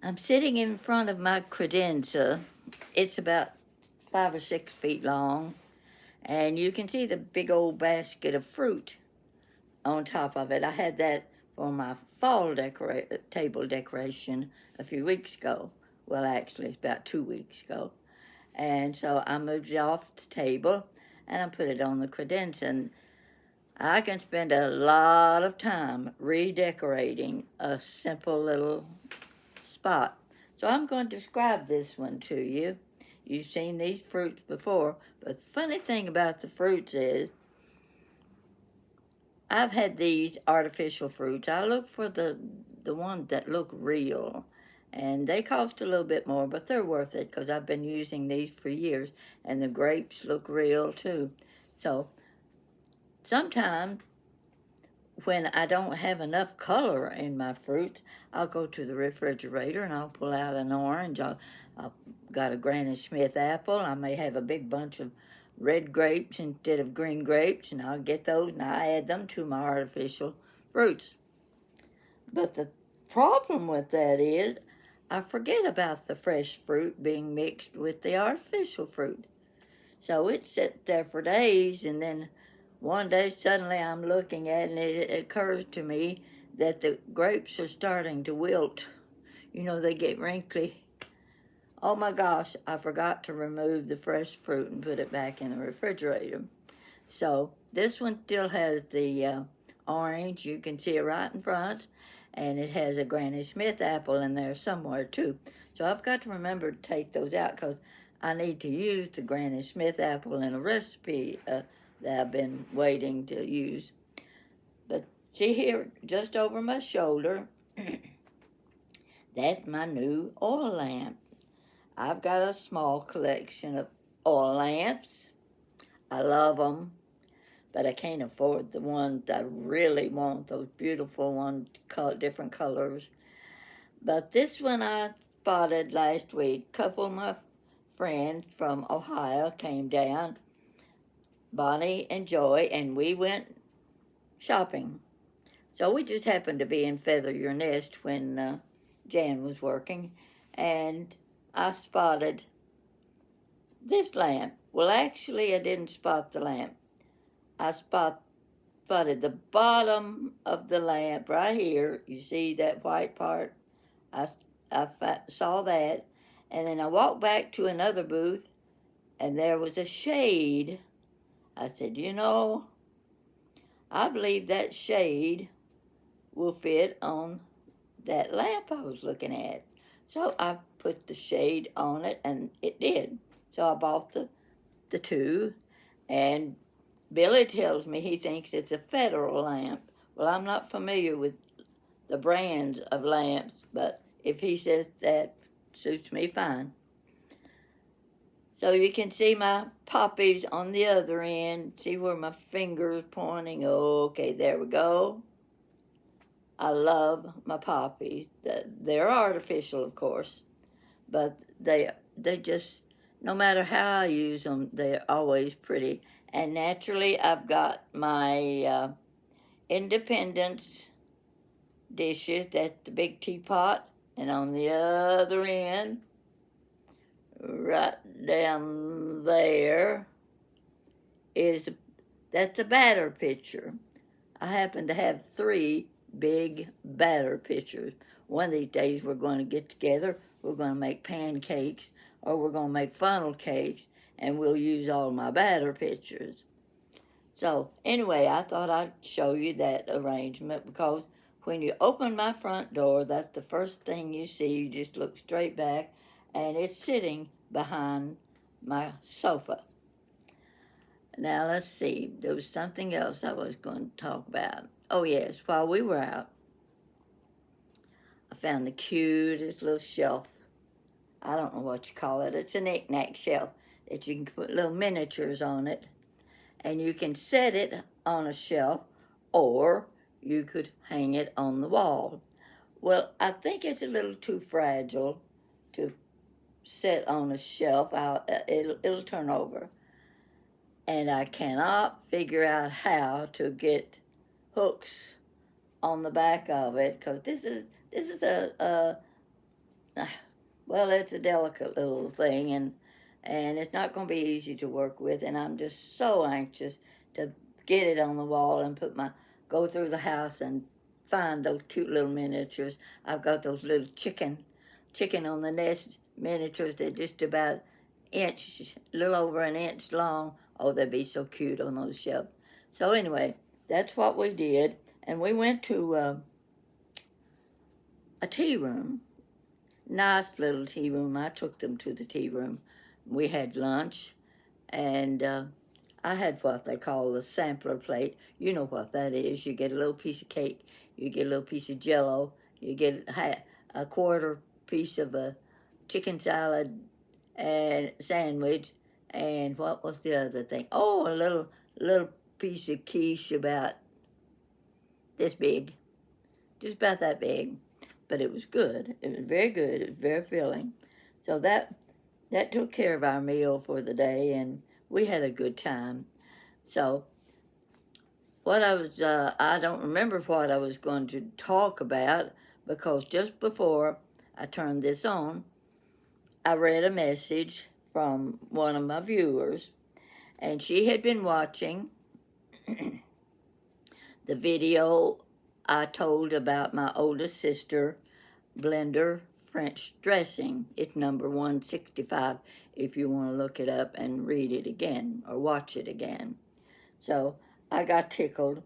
I'm sitting in front of my credenza. It's about 5 or 6 feet long, and you can see the big old basket of fruit on top of it. I had that for my fall table decoration a few weeks ago. Well, actually, it's about 2 weeks ago. And so I moved it off the table and I put it on the credenza. And I can spend a lot of time redecorating a simple little spot. So I'm going to describe this one to you. You've seen these fruits before, but the funny thing about the fruits is I've had these artificial fruits. I look for the ones that look real, and they cost a little bit more, but they're worth it because I've been using these for years, and the grapes look real too. So sometimes when I don't have enough color in my fruits, I'll go to the refrigerator and I'll pull out an orange. I've got a Granny Smith apple. I may have a big bunch of red grapes instead of green grapes, and I'll get those and I add them to my artificial fruits. But the problem with that is I forget about the fresh fruit being mixed with the artificial fruit. So it sits there for days, and then one day suddenly I'm looking at it and it occurs to me that the grapes are starting to wilt. You know, they get wrinkly. Oh my gosh, I forgot to remove the fresh fruit and put it back in the refrigerator. So this one still has the orange. You can see it right in front. And it has a Granny Smith apple in there somewhere too. So I've got to remember to take those out because I need to use the Granny Smith apple in a recipe that I've been waiting to use. But see here, just over my shoulder, that's my new oil lamp. I've got a small collection of oil lamps. I love them, but I can't afford the ones I really want, those beautiful ones, different colors. But this one I spotted last week. A couple of my friends from Ohio came down, Bonnie and Joy, and we went shopping. So we just happened to be in Feather Your Nest when Jan was working, and I spotted this lamp. Well, actually, I didn't spot the lamp. I spotted the bottom of the lamp right here. You see that white part? I saw that, and then I walked back to another booth, and there was a shade. I said, you know, I believe that shade will fit on that lamp I was looking at. So I put the shade on it, and it did. So I bought the two, and Billy tells me he thinks it's a federal lamp. Well, I'm not familiar with the brands of lamps, but if he says that, suits me fine. So you can see my poppies on the other end. See where my finger's pointing? Okay, there we go. I love my poppies. They're artificial, of course, but they just, no matter how I use them, they're always pretty. And naturally, I've got my Independence dishes. That's the big teapot. And on the other end, right down there, that's a batter pitcher. I happen to have 3 big batter pitchers. One of these days we're going to get together. We're going to make pancakes, or we're going to make funnel cakes, and we'll use all my batter pitchers. So anyway, I thought I'd show you that arrangement because when you open my front door, that's the first thing you see. You just look straight back, and it's sitting behind my sofa. Now let's see, there was something else I was going to talk about. Oh yes, while we were out, I found the cutest little shelf. I don't know what you call it. It's a knickknack shelf that you can put little miniatures on it. And you can set it on a shelf, or you could hang it on the wall. Well, I think it's a little too fragile to set on a shelf. It'll turn over. And I cannot figure out how to get hooks on the back of it, because this is a well, it's a delicate little thing, and it's not going to be easy to work with. And I'm just so anxious to get it on the wall and go through the house and find those cute little miniatures. I've got those little chicken on the nest miniatures that just about a little over an inch long. Oh, they'd be so cute on those shelves. So anyway, that's what we did, and we went to a tea room. Nice little tea room. I took them to the tea room. We had lunch, and I had what they call the sampler plate. You know what that is. You get a little piece of cake, you get a little piece of jello, you get a quarter piece of a chicken salad and sandwich, and what was the other thing? Oh, a little piece of quiche about this big, just about that big. But it was good. It was very good. It was very filling. So that took care of our meal for the day, and we had a good time. So I don't remember what I was going to talk about, because just before I turned this on, I read a message from one of my viewers, and she had been watching the video I told about my oldest sister blender French dressing. It's number 165 if you want to look it up and read it again or watch it again. So I got tickled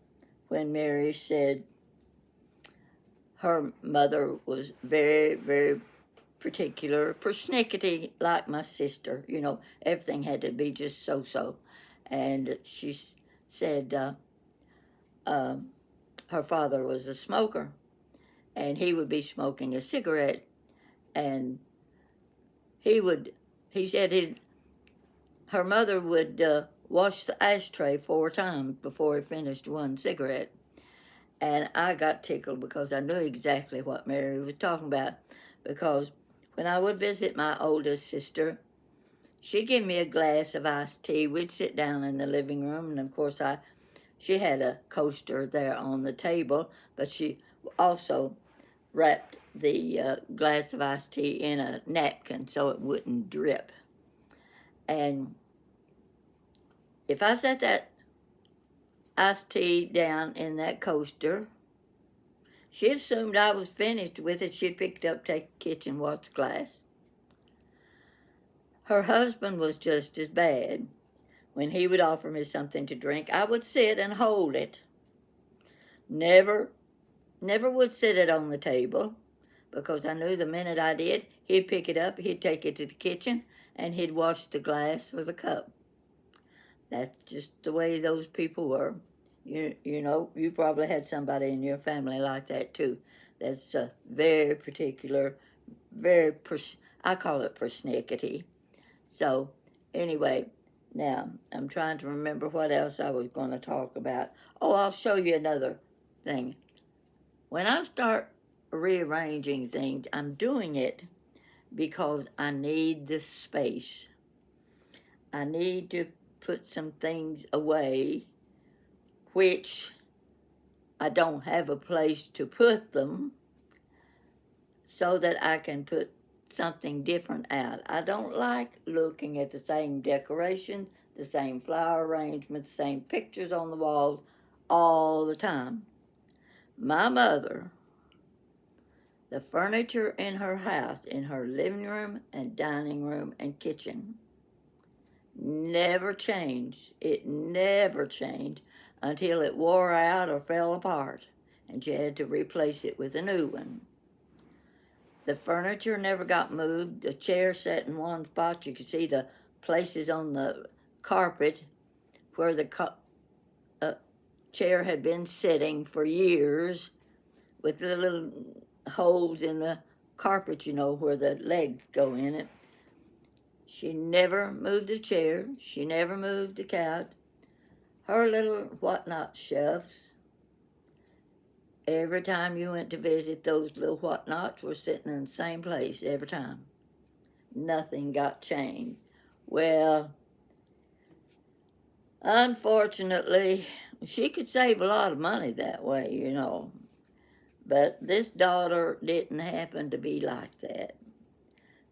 when Mary said her mother was very, very particular, persnickety like my sister. You know, everything had to be just so. And she said her father was a smoker, and he would be smoking a cigarette, and he said her mother would wash the ashtray 4 times before he finished one cigarette. And I got tickled because I knew exactly what Mary was talking about, because when I would visit my oldest sister, she'd give me a glass of iced tea. We'd sit down in the living room, and of course she had a coaster there on the table, but she also wrapped the glass of iced tea in a napkin so it wouldn't drip. And if I set that iced tea down in that coaster, she assumed I was finished with it. She'd picked up, take the kitchen, wash the glass. Her husband was just as bad. When he would offer me something to drink, I would sit and hold it. Never would sit it on the table, because I knew the minute I did, he'd pick it up, he'd take it to the kitchen, and he'd wash the glass or the cup. That's just the way those people were. You know, you probably had somebody in your family like that too. That's very particular, I call it persnickety. So anyway, now I'm trying to remember what else I was going to talk about. Oh, I'll show you another thing. When I start rearranging things, I'm doing it because I need the space. I need to put some things away which I don't have a place to put them, so that I can put something different out. I don't like looking at the same decoration, the same flower arrangement, the same pictures on the walls all the time. My mother, the furniture in her house, in her living room and dining room and kitchen, never changed. It never changed until it wore out or fell apart, and she had to replace it with a new one. The furniture never got moved. The chair sat in one spot. You could see the places on the carpet where the chair had been sitting for years, with the little holes in the carpet, you know, where the legs go in it. She never moved the chair. She never moved the couch. Her little whatnot shelves, every time you went to visit, those little whatnots were sitting in the same place every time. Nothing got changed. Well, unfortunately, she could save a lot of money that way, you know. But this daughter didn't happen to be like that.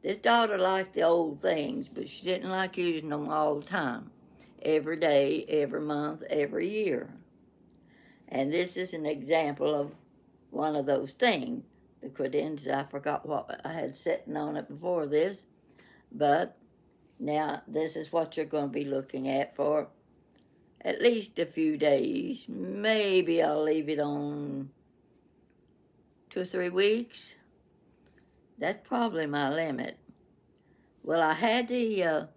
This daughter liked the old things, but she didn't like using them all the time. Every day, every month, every year. And this is an example of one of those things. The credenza, I forgot what I had sitting on it before this, but now this is what you're going to be looking at for at least a few days. Maybe I'll leave it on 2 or 3 weeks. That's probably my limit. Well, I had the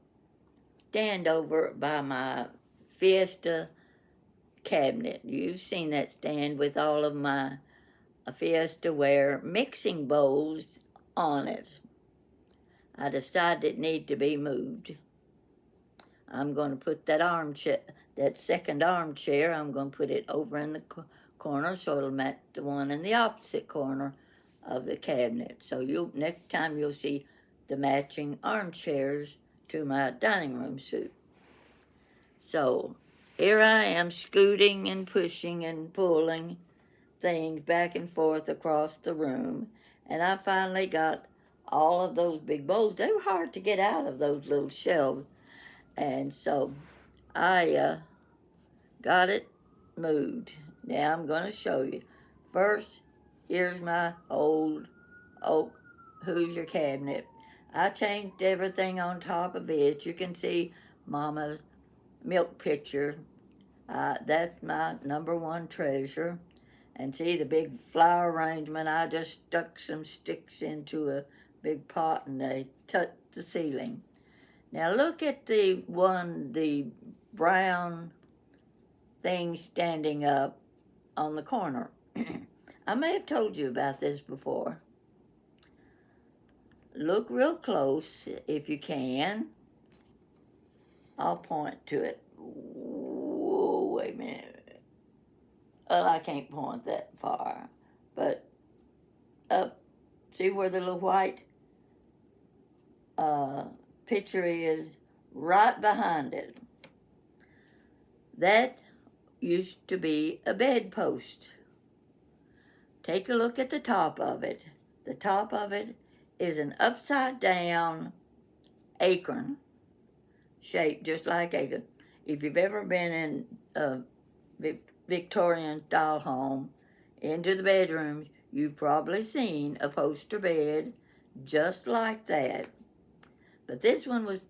stand over by my Fiesta cabinet. You've seen that stand with all of my Fiesta ware mixing bowls on it. I decided it needed to be moved. I'm going to put that armchair, that second armchair, I'm going to put it over in the corner so it'll match the one in the opposite corner of the cabinet. So next time you'll see the matching armchairs to my dining room suite. So here I am scooting and pushing and pulling things back and forth across the room, and I finally got all of those big bowls. They were hard to get out of those little shelves, and so I got it moved. Now I'm going to show you. First, here's my old oak Hoosier cabinet. I changed everything on top of it. You can see Mama's milk pitcher. That's my number one treasure. And see the big flower arrangement, I just stuck some sticks into a big pot and they touched the ceiling. Now look at the brown thing standing up on the corner. I may have told you about this before. Look real close if you can. I'll point to it. Whoa, wait a minute. Well, I can't point that far. But up, see where the little white picture is? Right behind it. That used to be a bedpost. Take a look at the top of it. The top of it is an upside down acorn shaped just like acorn. If you've ever been in a Victorian style home, into the bedrooms, you've probably seen a poster bed just like that. But this one was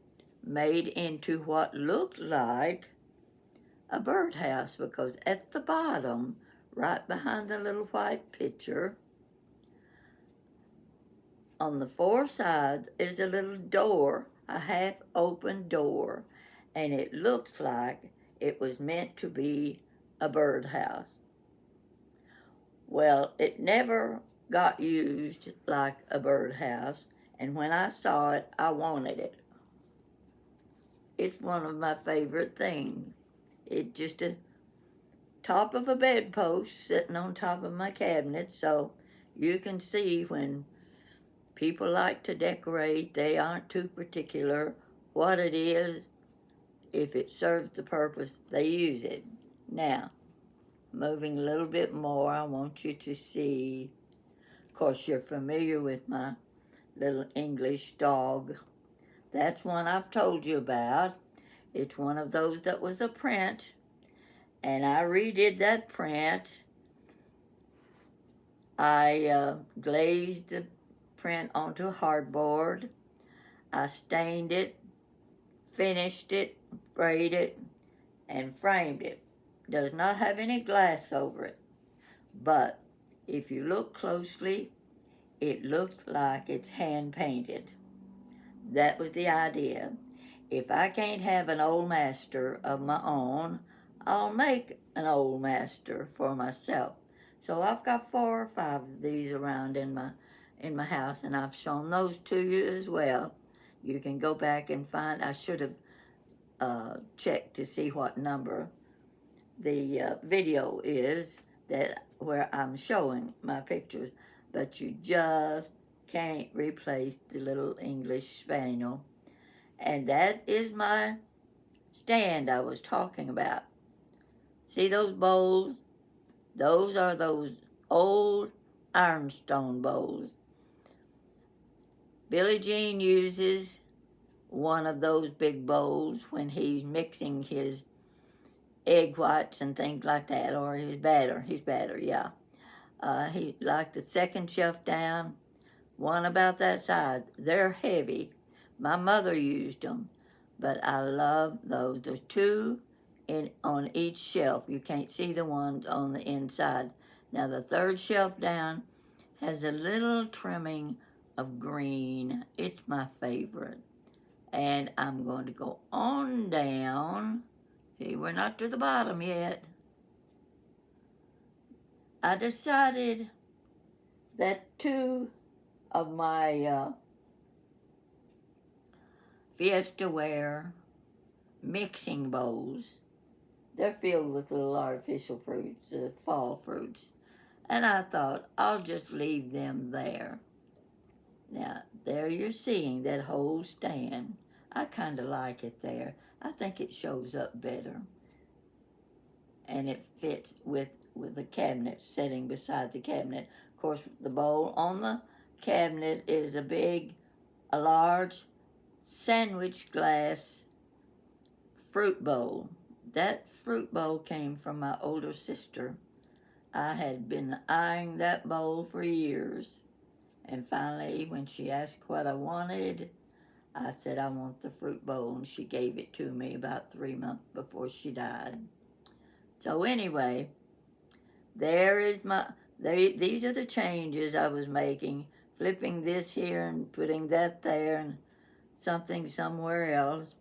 made into what looked like a birdhouse, because at the bottom, right behind the little white picture, on the four sides is a little door, a half-open door, and it looks like it was meant to be a birdhouse. Well, it never got used like a birdhouse, and when I saw it, I wanted it. It's one of my favorite things. It's just a top of a bedpost sitting on top of my cabinet, so you can see when people like to decorate, they aren't too particular what it is. If it serves the purpose, they use it. Now, moving a little bit more, I want you to see, of course you're familiar with my little English dog. That's one I've told you about. It's one of those that was a print, and I redid that print. I glazed the print onto hardboard. I stained it, finished it, sprayed it, and framed it. Does not have any glass over it, but if you look closely, it looks like it's hand painted. That was the idea. If I can't have an old master of my own, I'll make an old master for myself. So I've got 4 or 5 of these around in my house, and I've shown those to you as well. You can go back and find. I should have checked to see what number the video is that where I'm showing my pictures, but you just can't replace the little English Spaniel. And that is my stand I was talking about. See those bowls? Those are those old ironstone bowls. Billie Jean uses one of those big bowls when he's mixing his egg whites and things like that, or his batter, yeah. He like the second shelf down, one about that size. They're heavy. My mother used them, but I love those. There's two on each shelf. You can't see the ones on the inside. Now the third shelf down has a little trimming of green. It's my favorite. And I'm going to go on down. See, we're not to the bottom yet. I decided that two of my Fiesta Ware mixing bowls, they're filled with little artificial fruits, fall fruits. And I thought, I'll just leave them there. Now, there you're seeing that whole stand. I kind of like it there. I think it shows up better. And it fits with the cabinet sitting beside the cabinet. Of course, the bowl on the cabinet is a large sandwich glass fruit bowl. That fruit bowl came from my older sister. I had been eyeing that bowl for years. And finally, when she asked what I wanted, I said, I want the fruit bowl. And she gave it to me about 3 months before she died. So anyway, these are the changes I was making. Flipping this here and putting that there and something somewhere else.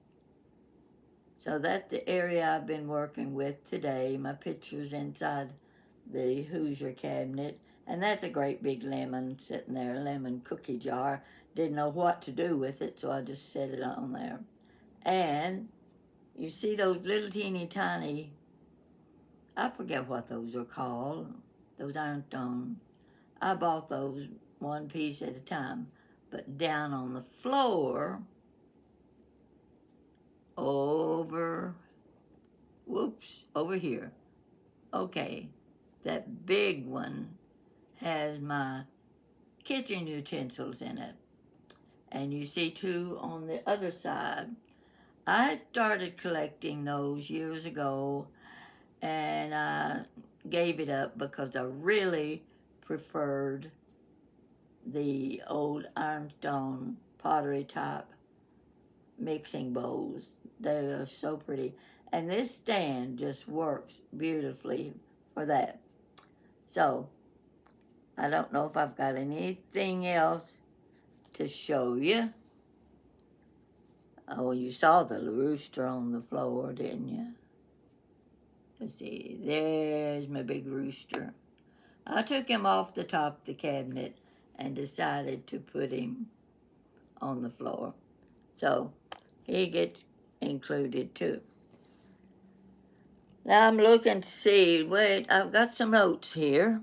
So that's the area I've been working with today. My picture's inside the Hoosier cabinet. And that's a great big lemon sitting there, a lemon cookie jar. Didn't know what to do with it, so I just set it on there. And you see those little teeny tiny, I forget what those are called. Those ironstone. I bought those one piece at a time. But down on the floor, over here. Okay, that big one has my kitchen utensils in it. And you see two on the other side. I started collecting those years ago, and I gave it up because I really preferred the old ironstone pottery type mixing bowls. They are so pretty. And this stand just works beautifully for that. So, I don't know if I've got anything else to show you. Oh, you saw the rooster on the floor, didn't you? Let's see, there's my big rooster. I took him off the top of the cabinet and decided to put him on the floor. So, he gets included too. Now I'm looking to see, wait, I've got some notes here.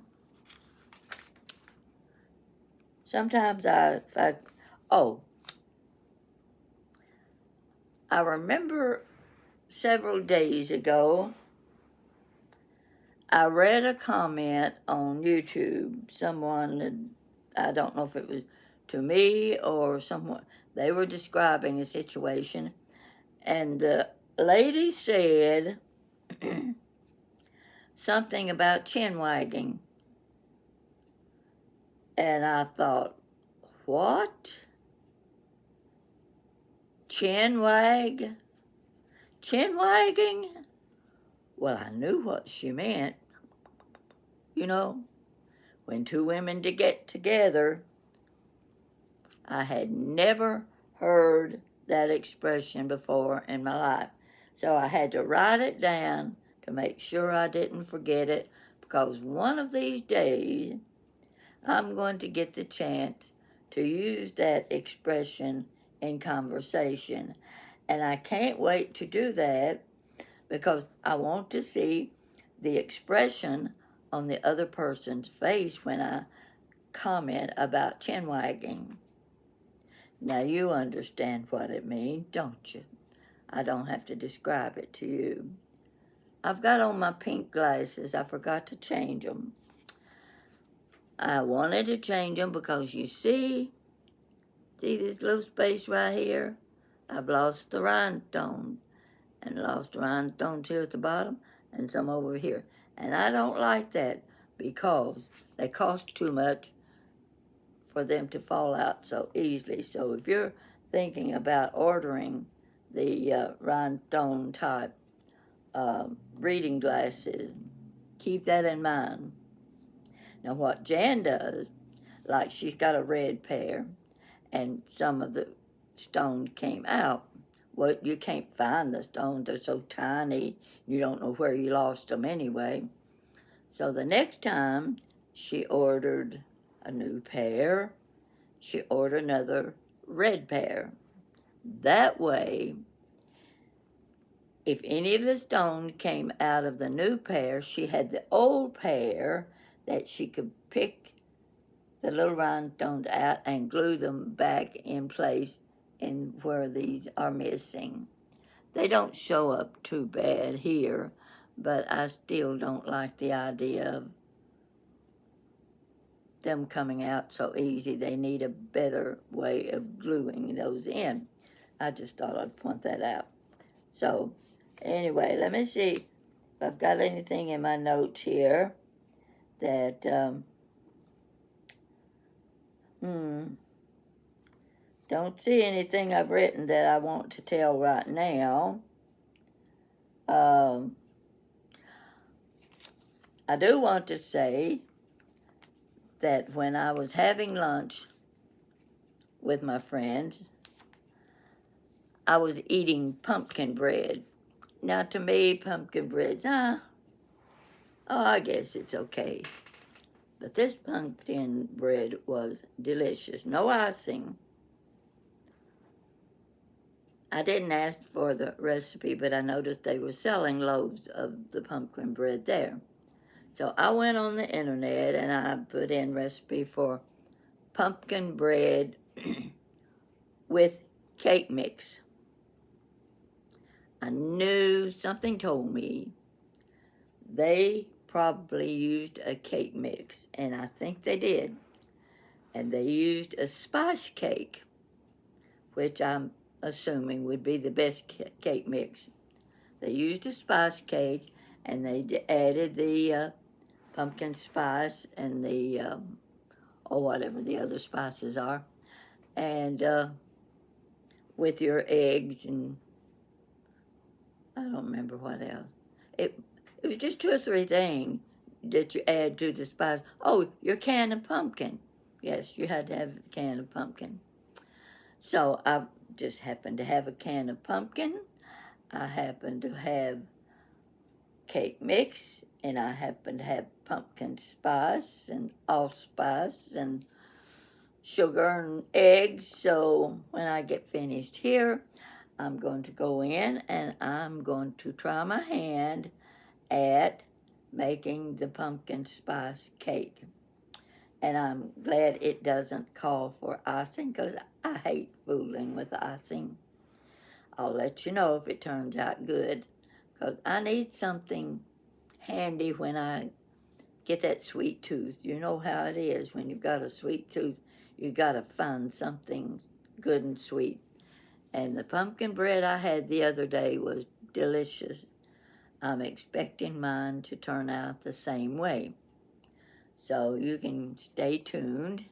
Sometimes I remember several days ago, I read a comment on YouTube. Someone, I don't know if it was to me or someone, they were describing a situation, and the lady said something about chin wagging. And I thought, what? Chin wag? Chin wagging? Well, I knew what she meant. You know, when two women to get together, I had never heard that expression before in my life. So I had to write it down to make sure I didn't forget it, because one of these days I'm going to get the chance to use that expression in conversation. And I can't wait to do that because I want to see the expression on the other person's face when I comment about chin wagging. Now you understand what it means, don't you? I don't have to describe it to you. I've got on my pink glasses. I forgot to change them. I wanted to change them because you see, See this little space right here? I've lost the rhinestone, and lost rhinestones here at the bottom and some over here. And I don't like that because they cost too much for them to fall out so easily. So if you're thinking about ordering the rhinestone type reading glasses, keep that in mind. Now what Jan does, like she's got a red pair and some of the stone came out. Well, you can't find the stones. They're so tiny, you don't know where you lost them anyway. So the next time she ordered a new pair, she ordered another red pair. That way, if any of the stones came out of the new pair, she had the old pair that she could pick the little rhinestones out and glue them back in place in where these are missing. They don't show up too bad here, but I still don't like the idea of them coming out so easy. They need a better way of gluing those in. I just thought I'd point that out. So, anyway, let me see if I've got anything in my notes here that, don't see anything I've written that I want to tell right now. I do want to say that when I was having lunch with my friends, I was eating pumpkin bread. Now, to me, pumpkin bread's, I guess it's okay. But this pumpkin bread was delicious. No icing. I didn't ask for the recipe, but I noticed they were selling loaves of the pumpkin bread there. So I went on the internet and I put in recipe for pumpkin bread with cake mix. I knew something told me they probably used a cake mix, and I think they did. And they used a spice cake, which I'm assuming would be the best cake mix. They used a spice cake, and they added the pumpkin spice and the, or whatever the other spices are, and with your eggs and I don't remember what else. It was just 2 or 3 things that you add to the spice. Oh, your can of pumpkin. Yes, you had to have a can of pumpkin. So I just happened to have a can of pumpkin. I happened to have cake mix, and I happened to have pumpkin spice and allspice and sugar and eggs. So when I get finished here, I'm going to go in and I'm going to try my hand at making the pumpkin spice cake. And I'm glad it doesn't call for icing because I hate fooling with icing. I'll let you know if it turns out good because I need something handy when I get that sweet tooth. You know how it is when you've got a sweet tooth. You got to find something good and sweet. And the pumpkin bread I had the other day was delicious. I'm expecting mine to turn out the same way. So you can stay tuned.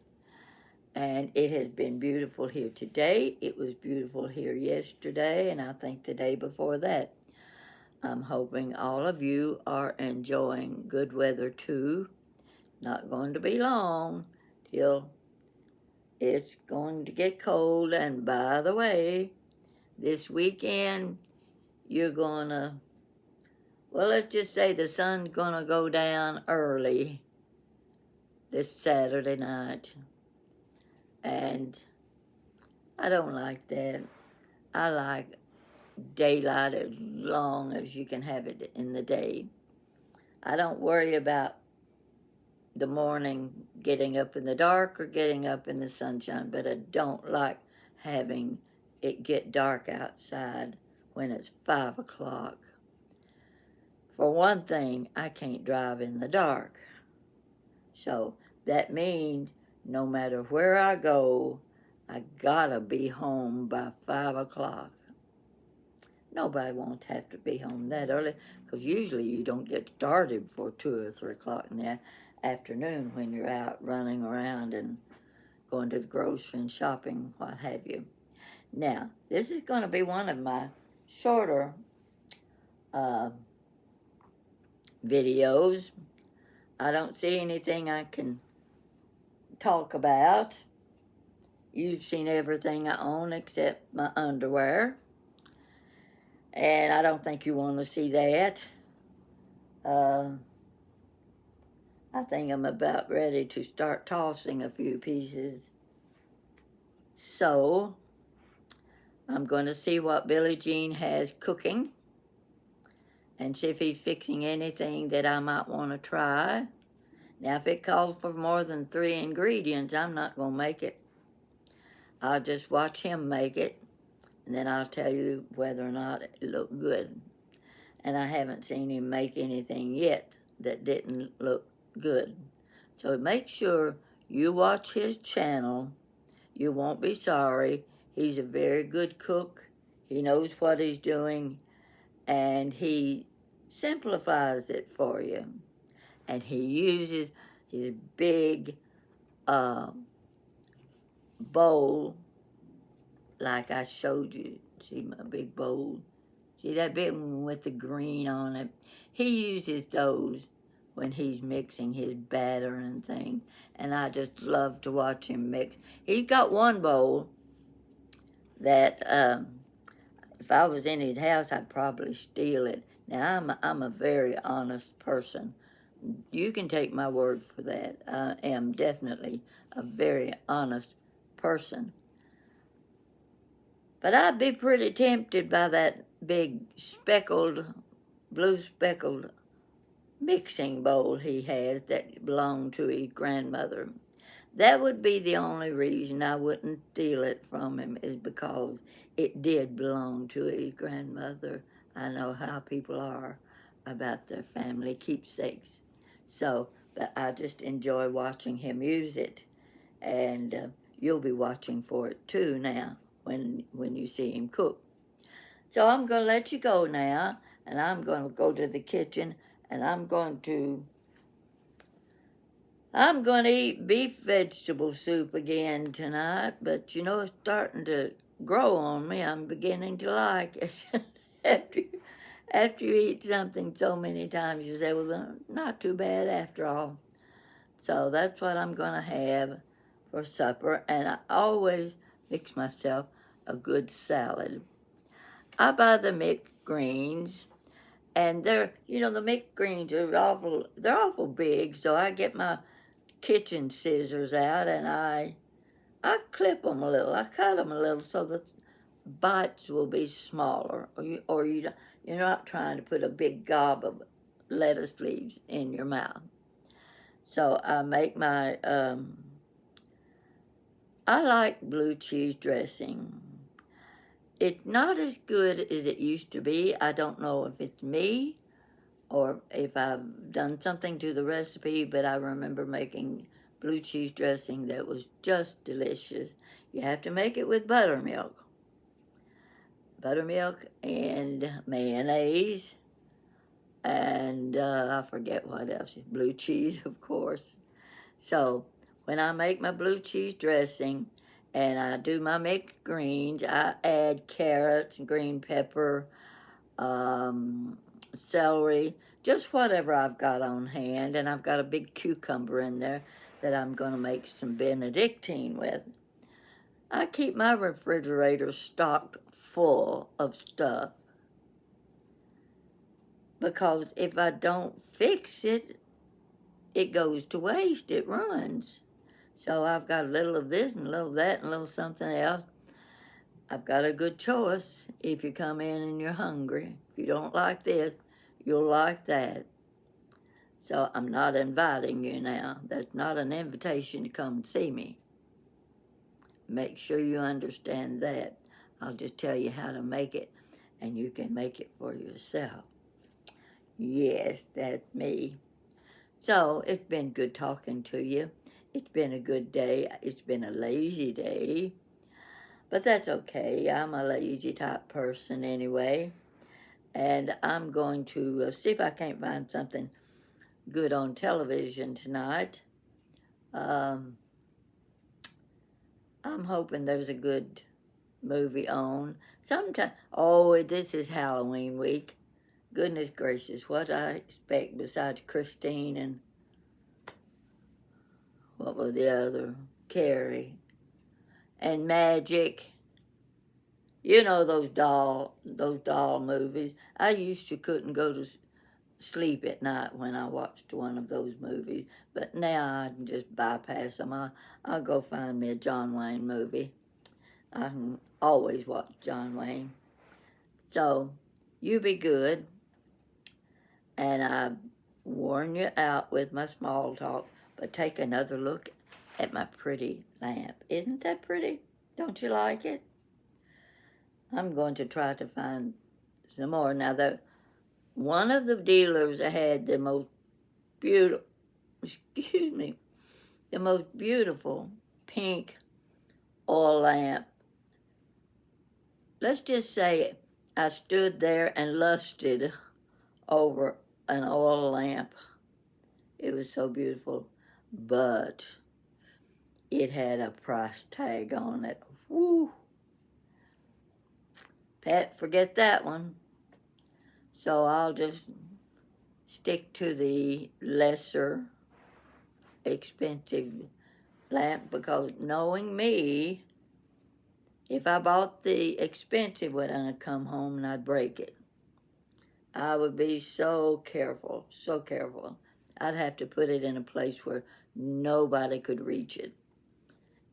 And it has been beautiful here today. It was beautiful here yesterday, and I think the day before that. I'm hoping all of you are enjoying good weather too. Not going to be long till it's going to get cold. And by the way, this weekend, you're gonna, well, let's just say the sun's gonna go down early this Saturday night. And I don't like that. I like daylight as long as you can have it in the day. I don't worry about the morning getting up in the dark or getting up in the sunshine, but I don't like having it get dark outside when it's 5 o'clock. For one thing, I can't drive in the dark. So that means no matter where I go, I gotta be home by 5 o'clock. Nobody won't have to be home that early, because usually you don't get started before 2 or 3 o'clock in the afternoon when you're out running around and going to the grocery and shopping, what have you. Now, this is going to be one of my shorter uh, videos. I don't see anything I can talk about. You've seen everything I own except my underwear. And I don't think you want to see that. I think I'm about ready to start tossing a few pieces. So, I'm going to see what Billie Jean has cooking and see if he's fixing anything that I might want to try. Now, if it calls for more than 3 ingredients, I'm not going to make it. I'll just watch him make it, and then I'll tell you whether or not it looked good. And I haven't seen him make anything yet that didn't look good. So make sure you watch his channel. You won't be sorry. He's a very good cook. He knows what he's doing, and he simplifies it for you. And he uses his big bowl, like I showed you. See my big bowl? See that big one with the green on it? He uses those when he's mixing his batter and things. And I just love to watch him mix. He's got one bowl that if I was in his house, I'd probably steal it. Now, I'm a very honest person. You can take my word for that. I am definitely a very honest person. But I'd be pretty tempted by that big blue speckled mixing bowl he has that belonged to his grandmother. That would be the only reason I wouldn't steal it from him, is because it did belong to his grandmother. I know how people are about their family keepsakes. So, but I just enjoy watching him use it. And you'll be watching for it too now when you see him cook. So I'm going to let you go now, and I'm going to go to the kitchen, and I'm going to eat beef vegetable soup again tonight, but it's starting to grow on me. I'm beginning to like it. after you eat something so many times, you say, well, not too bad after all. So that's what I'm going to have for supper, and I always mix myself a good salad. I buy the mixed greens, and the mixed greens are awful big, so I get my kitchen scissors out and I clip them a little. I cut them a little so that bites will be smaller, or you're not trying to put a big gob of lettuce leaves in your mouth. So I make my I like blue cheese dressing. It's not as good as it used to be. I don't know if it's me or if I've done something to the recipe, but I remember making blue cheese dressing that was just delicious. You have to make it with buttermilk and mayonnaise, and I forget what else. Blue cheese, of course. So when I make my blue cheese dressing and I do my mixed greens, I add carrots, green pepper, celery, just whatever I've got on hand. And I've got a big cucumber in there that I'm going to make some Benedictine with. I keep my refrigerator stocked full of stuff, because if I don't fix it, it goes to waste. It runs. So I've got a little of this and a little of that and a little something else. I've got a good choice if you come in and you're hungry. If you don't like this, you'll like that. So I'm not inviting you now. That's not an invitation to come and see me. Make sure you understand that. I'll just tell you how to make it, and you can make it for yourself. Yes, that's me. So it's been good talking to you. It's been a good day. It's been a lazy day. But that's okay. I'm a lazy type person anyway. And I'm going to see if I can't find something good on television tonight. Um, I'm hoping there's a good movie on. Sometime. Oh, this is Halloween week. Goodness gracious, what I expect besides Christine and what was the other? Carrie and Magic. You know those doll movies. I used to couldn't go to sleep at night when I watched one of those movies, but now I can just bypass them. I'll go find me a John Wayne movie. I can always watch John Wayne. So you be good, and I warn you out with my small talk, but take another look at my pretty lamp. Isn't that pretty? Don't you like it? I'm going to try to find some more. Now, one of the dealers had the most beautiful, excuse me, the most beautiful pink oil lamp. Let's just say I stood there and lusted over an oil lamp. It was so beautiful, but it had a price tag on it. Woo! Pat, forget that one. So I'll just stick to the lesser expensive lamp, because knowing me, if I bought the expensive one, I'd come home and I'd break it. I would be so careful, so careful. I'd have to put it in a place where nobody could reach it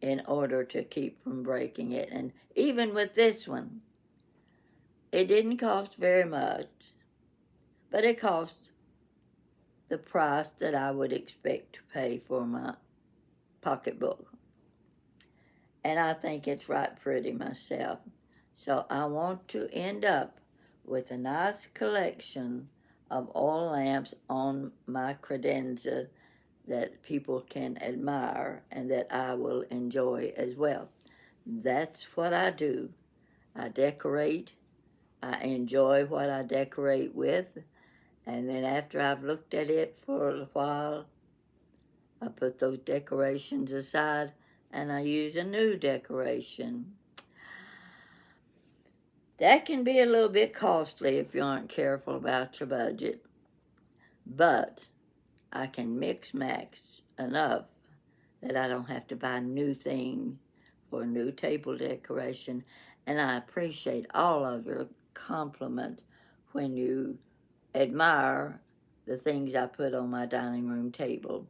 in order to keep from breaking it. And even with this one, it didn't cost very much, but it cost the price that I would expect to pay for my pocketbook. And I think it's right pretty myself. So I want to end up with a nice collection of oil lamps on my credenza that people can admire and that I will enjoy as well. That's what I do. I decorate. I enjoy what I decorate with. And then after I've looked at it for a while, I put those decorations aside and I use a new decoration. That can be a little bit costly if you aren't careful about your budget, but I can mix max enough that I don't have to buy new things for a new table decoration. And I appreciate all of your compliments when you admire the things I put on my dining room table.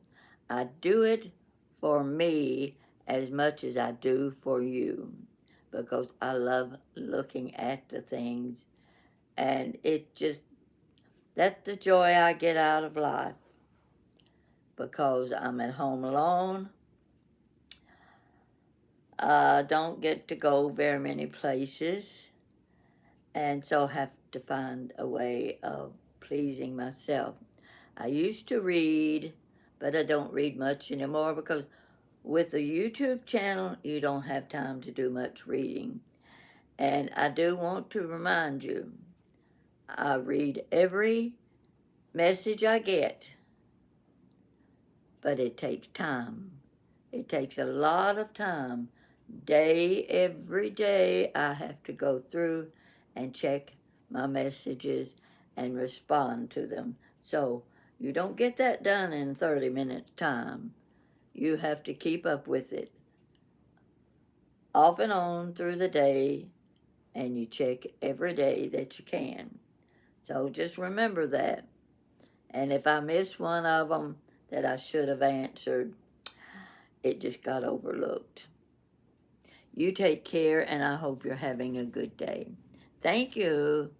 I do it for me as much as I do for you, because I love looking at the things, and that's the joy I get out of life, because I'm at home alone. I don't get to go very many places, and so have to find a way of pleasing myself. I used to read, but I don't read much anymore, because with the YouTube channel, you don't have time to do much reading. And I do want to remind you, I read every message I get, but it takes time. It takes a lot of time. Every day, I have to go through and check my messages and respond to them. So you don't get that done in 30 minutes time. You have to keep up with it off and on through the day, and you check every day that you can. So just remember that. And if I miss one of them that I should have answered, it just got overlooked. You take care, and I hope you're having a good day. Thank you.